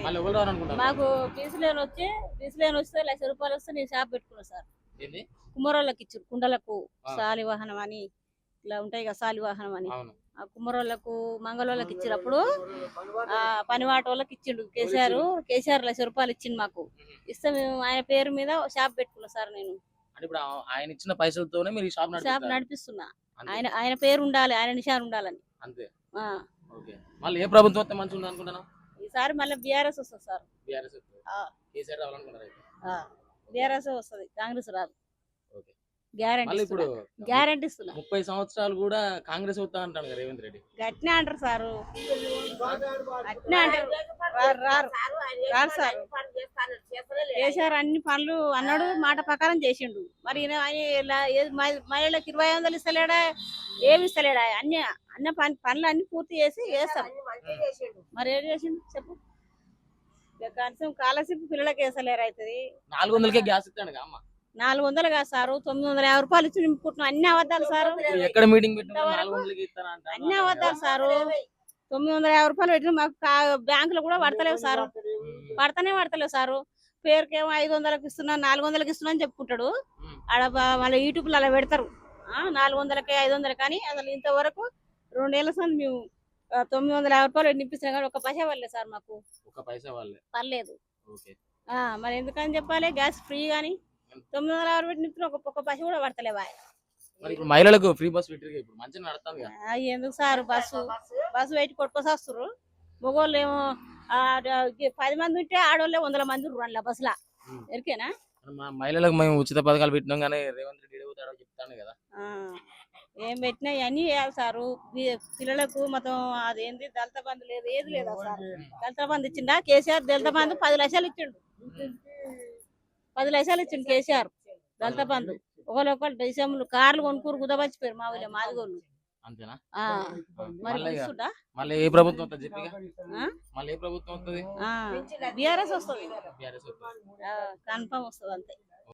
మళ్ళీ ఎవరు రావాలనుకుంటారు? మాకు బీసీలేని వస్తే ₹1,00,000 వస్తే నేను షాప్ పెట్టుకున్నా సార్. ఏంది? కుమ్మరోళ్ళకి ఇచ్చారు, కుండలకు సాలి వాహనం అని ఇట్లా ఉంటాయి కదా, సాలి వాహనం అని. ఆ కుమ్మరోళ్ళకు మంగళోళ్ళకి ఇచ్చినప్పుడు ఆ పనివాట వాళ్ళకి ఇచ్చిండు కేసీఆర్ ₹1,00,000 ఇచ్చిండు మాకు. ఇస్తే మేము ఆయన పేరు మీద షాప్ పెట్టుకున్నా సార్ నేను. అంటే ఇప్పుడు ఆయన ఇచ్చిన పైసలతోనే మీరు ఈ షాప్ నడిపిస్తున్నా. ఆయన పేరు ఉండాలి, ఆయన నిషాన్ ఉండాలని. అంతే. ఓకే. మళ్ళీ ఏ ప్రభుత్వం వస్తే మంచిగా ఉంది అనుకుంటున్నావు? ఈసారి మళ్ళీ బీఆర్ఎస్ వస్తుంది సార్. బీఆర్ఎస్ కేసీఆర్ రావాలనుకుంటారు? బీఆర్ఎస్ వస్తుంది, కాంగ్రెస్ రాదు. ఓకే. ఇప్పుడు గ్యారంటీ ఇస్తున్నా. 30 సంవత్సరాలు కూడా కాంగ్రెస్ వస్తా అంటాడు కదా రేవంత్ రెడ్డి. గట్టినే అంటారు సారు, గట్టినే అంటారు. రారు సార్. కేసీఆర్ అన్ని పనులు అన్నాడు, మాట ప్రకారం చేసిండు. మరి మహిళలకు 2500 ఇస్తలేడా, ఏమి ఇస్తలేడా? అన్న పనులు అన్ని పూర్తి చేస్తారు. మరి ఏం చేసిండు చెప్పు? కనీసం స్కాలర్షిప్ పిల్లలకి వేసలేరు అవుతుంది. 400కే గ్యాస్ ఇస్తాడు అమ్మ. 400 కాదు సారు, ₹950 ఇచ్చి నింపుకుంటున్నాం. అన్ని అబద్ధాలు సారు. ఎక్కడ మీటింగ్ పెట్టినా అన్ని అబద్ధాలు సారు. ₹950 పెట్టిన మాకు బ్యాంకులు కూడా పడతలేవు సారు. పడతలేవు సారు. పేరుకేమో 500కి ఇస్తున్నా, 400కి ఇస్తున్నా అని చెప్పుకుంటాడు. ఆడ మళ్ళీ యూట్యూబ్లో అలా పెడతారు 400కి 500 కానీ అసలు ఇంతవరకు 2 ఏళ్ల సంది మేము ₹950 నింపిస్తున్నాం కానీ ఒక పైసా పడలేదు సార్ మాకు. పర్లేదు. మరి ఎందుకని చెప్పాలి? గ్యాస్ ఫ్రీ కానీ 950 పెట్టి నింపిన ఒక్క పైసా కూడా పడతలేవా? మహిళలకు ఫ్రీ బస్ పెట్టి ఇప్పుడు మంచిగా నడుస్తుంది. ఎందుకు సార్ బస్సు పెట్టి కొట్టుకోసి వస్తారు. మగవాళ్ళు ఏమో 10 మంది ఉంటే ఆడవాళ్ళే 100 మంది అందులో బస్సులా. ఎరికేనా? మహిళలకు మేము ఉచిత పథకాలు పెట్టినాం కానీ రేవంత్ రెడ్డి చెప్తాను కదా. ఏం పెట్టినా ఇవన్నీ వేయాలి సారు. పిల్లలకు మొత్తం అదేంది దళిత బంధు లేదు, ఏది లేదా సార్? దళిత బంధు ఇచ్చిండా కేసీఆర్? దళిత బంధు 10 లక్షలు ఇచ్చిండు. 10 లక్షలు ఇచ్చిండు కేసీఆర్ దళిత బంధు. ఒకరు డిసెంబర్ కార్లు కొనుక్కూరు కుదబచ్చిపోయారు మా ఊళ్ళో మాదిగోళ్ళు. అంతేనా? మరి మళ్ళీ ఏ ప్రభుత్వం వస్తుంది? మళ్ళీ ఏ ప్రభుత్వం వస్తుంది? బీఆర్ఎస్ వస్తుంది, కన్ఫర్మ్ వస్తుంది అంతే.